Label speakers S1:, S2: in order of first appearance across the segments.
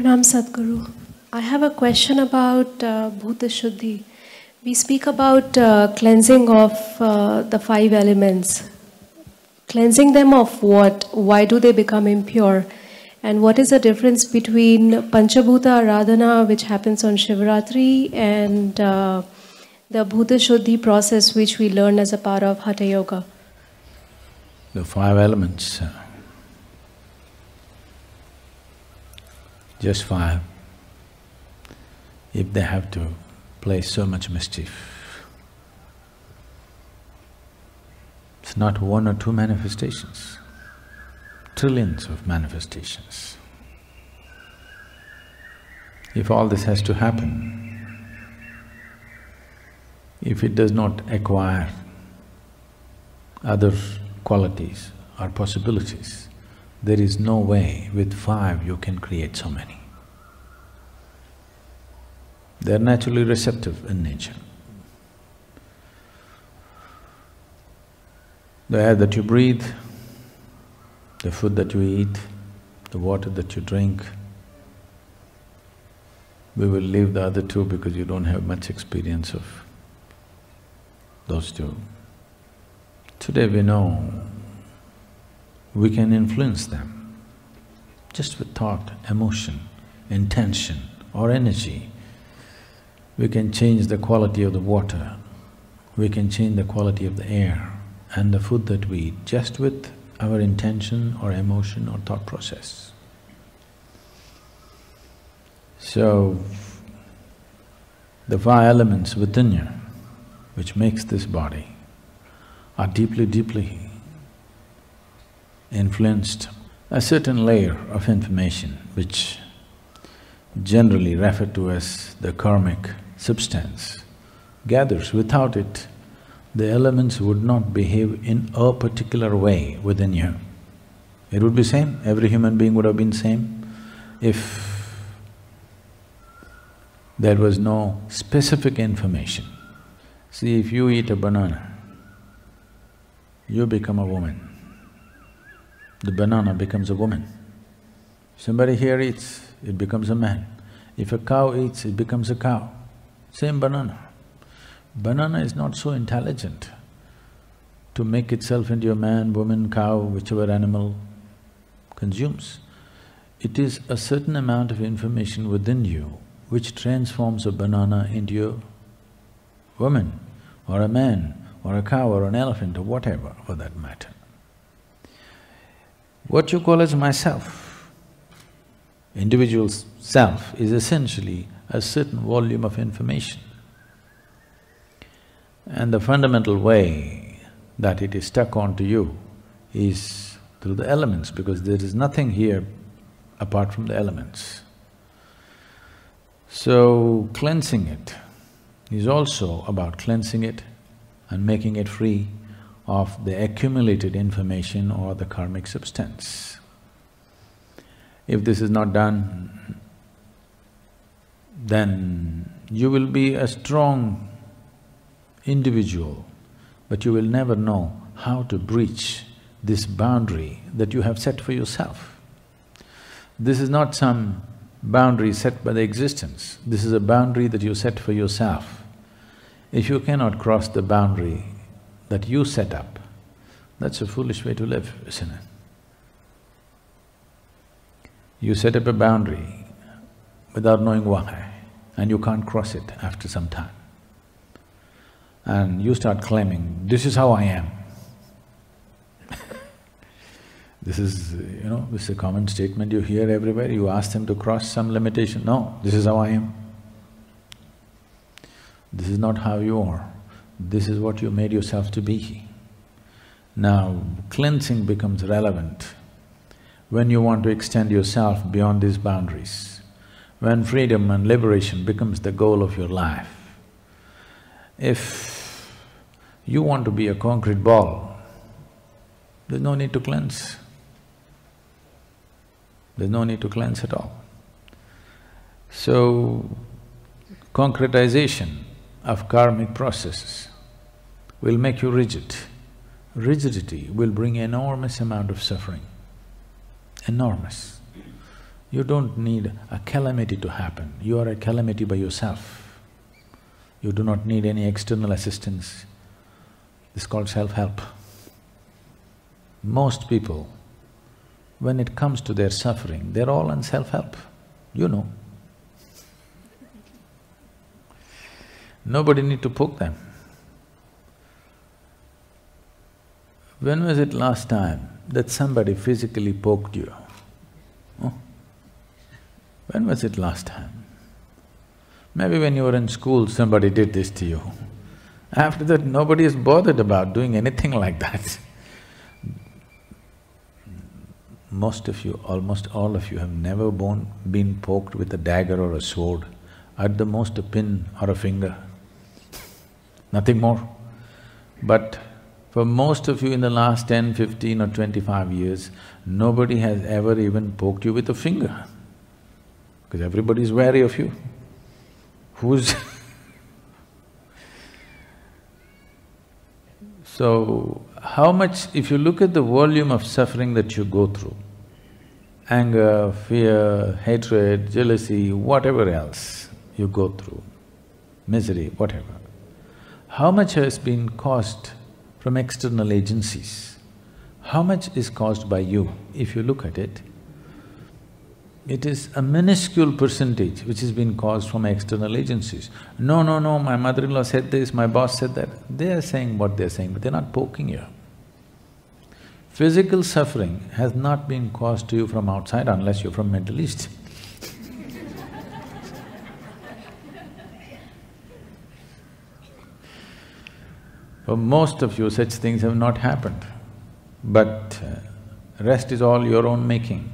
S1: Pranam Sadhguru. I have a question about Bhuta Shuddhi. We speak about cleansing of the five elements. Cleansing them of what? Why do they become impure? And what is the difference between Panchabhuta Aradhana, which happens on Shivratri, and the Bhuta Shuddhi process, which we learn as a part of Hatha Yoga?
S2: The five elements, just five, if they have to play so much mischief, it's not one or two manifestations, trillions of manifestations. If all this has to happen, if it does not acquire other qualities or possibilities, there is no way with five you can create so many. They are naturally receptive in nature. The air that you breathe, the food that you eat, the water that you drink. We will leave the other two because you don't have much experience of those two. Today we know we can influence them just with thought, emotion, intention or energy. We can change the quality of the water, we can change the quality of the air and the food that we eat just with our intention or emotion or thought process. So, the five elements within you, which makes this body, are deeply, deeply influenced. A certain layer of information which generally referred to as the karmic substance gathers. Without it, the elements would not behave in a particular way within you. It would be same, every human being would have been same if there was no specific information. See, if you eat a banana, you become a woman. The banana becomes a woman. Somebody here eats, it becomes a man. If a cow eats, it becomes a cow. Same banana. Banana is not so intelligent to make itself into a man, woman, cow, whichever animal consumes. It is a certain amount of information within you which transforms a banana into a woman or a man or a cow or an elephant or whatever for that matter. What you call as myself, individual self, is essentially a certain volume of information. And the fundamental way that it is stuck onto you is through the elements, because there is nothing here apart from the elements. So, cleansing it is also about cleansing it and making it free of the accumulated information or the karmic substance. If this is not done, then you will be a strong individual, but you will never know how to breach this boundary that you have set for yourself. This is not some boundary set by the existence, this is a boundary that you set for yourself. If you cannot cross the boundary that you set up, that's a foolish way to live, isn't it? You set up a boundary without knowing why, and you can't cross it after some time. And you start claiming, this is how I am. This is, this is a common statement you hear everywhere. You ask them to cross some limitation, no, this is how I am. This is not how you are, this is what you made yourself to be. Now, cleansing becomes relevant when you want to extend yourself beyond these boundaries, when freedom and liberation becomes the goal of your life. If you want to be a concrete ball, there's no need to cleanse. There's no need to cleanse at all. So, concretization of karmic processes will make you rigid. Rigidity will bring enormous amount of suffering, enormous. You don't need a calamity to happen, you are a calamity by yourself. You do not need any external assistance. This is called self-help. Most people, when it comes to their suffering, they're all on self-help, you know. Nobody need to poke them. When was it last time that somebody physically poked you? Oh? When was it last time? Maybe when you were in school, somebody did this to you. After that, nobody is bothered about doing anything like that. Most of you, almost all of you have never been poked with a dagger or a sword, at the most a pin or a finger, nothing more. But for most of you in the last 10, 15 or 25 years, nobody has ever even poked you with a finger, because everybody is wary of you. Who's So, how much… if you look at the volume of suffering that you go through, anger, fear, hatred, jealousy, whatever else you go through, misery, whatever, how much has been caused from external agencies? How much is caused by you? If you look at it, it is a minuscule percentage which has been caused from external agencies. No, my mother-in-law said this, my boss said that. They are saying what they're saying, but they're not poking you. Physical suffering has not been caused to you from outside unless you're from Middle East. For most of you, such things have not happened, but rest is all your own making.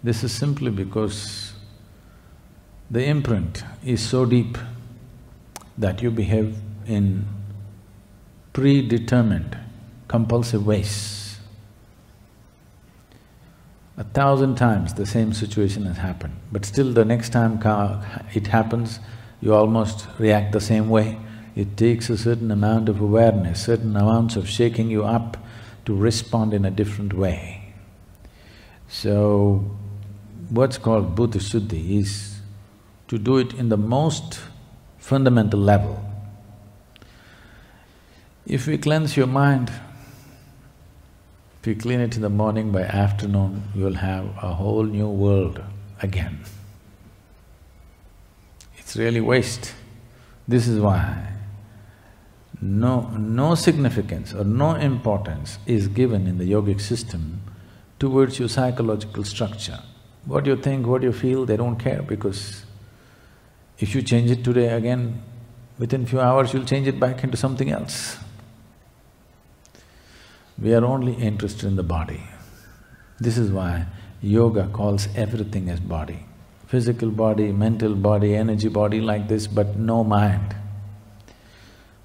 S2: This is simply because the imprint is so deep that you behave in predetermined, compulsive ways. 1,000 times the same situation has happened, but still the next time it happens, you almost react the same way. It takes a certain amount of awareness, certain amounts of shaking you up to respond in a different way. So, what's called Bhuta Shuddhi is to do it in the most fundamental level. If we cleanse your mind, if you clean it in the morning, by afternoon you'll have a whole new world again. It's really waste. This is why no significance or no importance is given in the yogic system towards your psychological structure. What you think, what you feel, they don't care, because if you change it today again, within few hours you'll change it back into something else. We are only interested in the body. This is why yoga calls everything as body. Physical body, mental body, energy body like this, but no mind.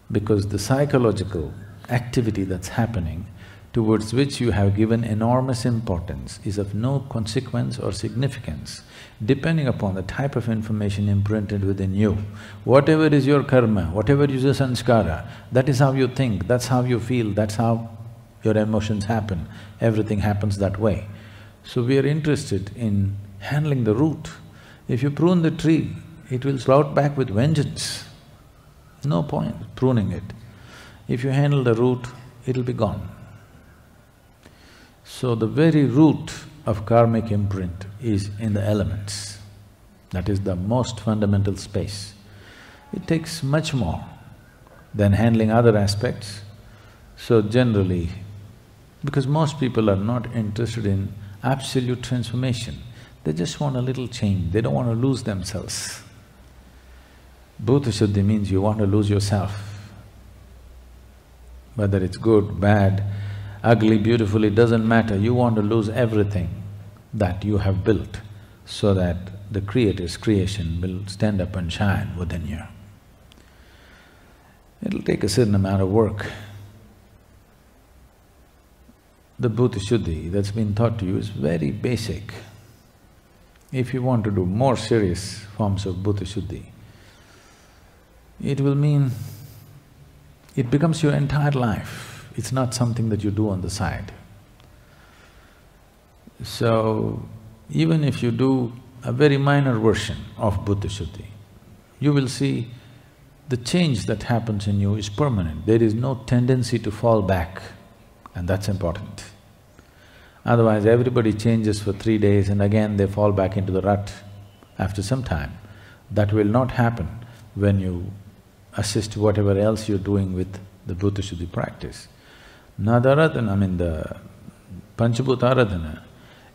S2: Because the psychological activity that's happening, towards which you have given enormous importance, is of no consequence or significance, depending upon the type of information imprinted within you. Whatever is your karma, whatever is your sanskara, that is how you think, that's how you feel, that's how your emotions happen, everything happens that way. So we are interested in handling the root. If you prune the tree, it will sprout back with vengeance. No point pruning it. If you handle the root, it'll be gone. So the very root of karmic imprint is in the elements. That is the most fundamental space. It takes much more than handling other aspects. So generally, because most people are not interested in absolute transformation, they just want a little change, they don't want to lose themselves. Bhuta Shuddhi means you want to lose yourself. Whether it's good, bad, ugly, beautiful, it doesn't matter, you want to lose everything that you have built so that the Creator's creation will stand up and shine within you. It'll take a certain amount of work. The Bhuta Shuddhi that's been taught to you is very basic. If you want to do more serious forms of Bhuta Shuddhi, it will mean it becomes your entire life. It's not something that you do on the side. So, even if you do a very minor version of Bhuta Shuddhi, you will see the change that happens in you is permanent. There is no tendency to fall back, and that's important. Otherwise, everybody changes for 3 days and again they fall back into the rut after some time. That will not happen when you assist whatever else you're doing with the Bhuta Shuddhi practice. Nadaradhana, I mean the Panchabhuta Aradhana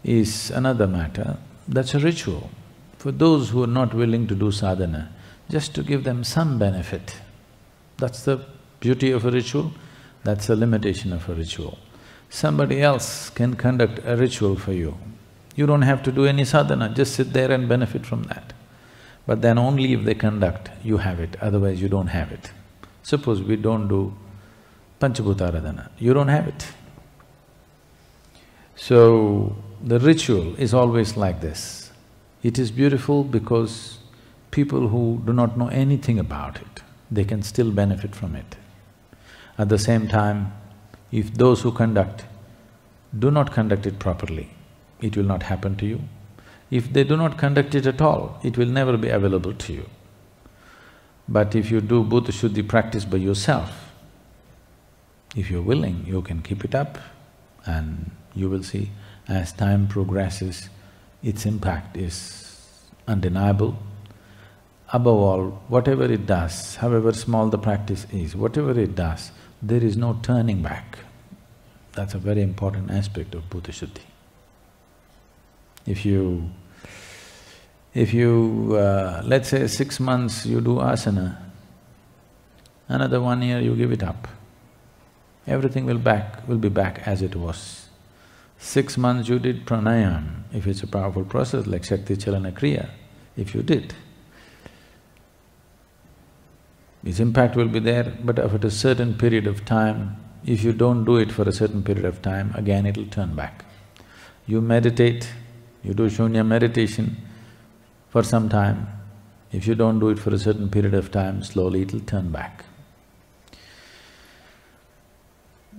S2: is another matter, that's a ritual. For those who are not willing to do sadhana, just to give them some benefit. That's the beauty of a ritual, that's the limitation of a ritual. Somebody else can conduct a ritual for you. You don't have to do any sadhana, just sit there and benefit from that. But then only if they conduct, you have it, otherwise you don't have it. Suppose we don't do Panchabhuta Aradhana, you don't have it. So, the ritual is always like this. It is beautiful because people who do not know anything about it, they can still benefit from it. At the same time, if those who conduct do not conduct it properly, it will not happen to you. If they do not conduct it at all, it will never be available to you. But if you do Bhuta Shuddhi practice by yourself, if you're willing, you can keep it up and you will see as time progresses, its impact is undeniable. Above all, whatever it does, however small the practice is, whatever it does, there is no turning back. That's a very important aspect of Bhuta Shuddhi. If you… let's say 6 months you do asana, another 1 year you give it up, everything will be back as it was. 6 months you did pranayam, if it's a powerful process like Shakti Chalana Kriya, if you did, its impact will be there, but after a certain period of time, if you don't do it for a certain period of time, again it'll turn back. You meditate, you do shunya meditation for some time, if you don't do it for a certain period of time, slowly it'll turn back.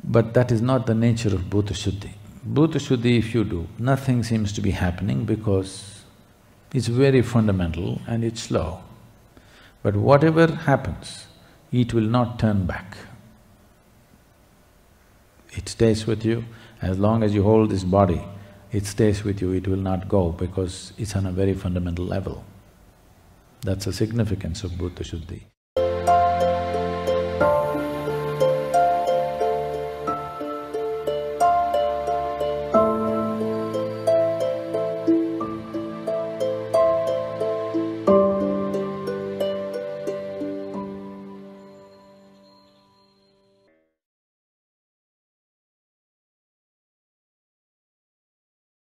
S2: But that is not the nature of Bhuta Shuddhi. Bhuta Shuddhi, if you do, nothing seems to be happening because it's very fundamental and it's slow. But whatever happens, it will not turn back. It stays with you. As long as you hold this body, it stays with you, it will not go because it's on a very fundamental level. That's the significance of Bhuta Shuddhi.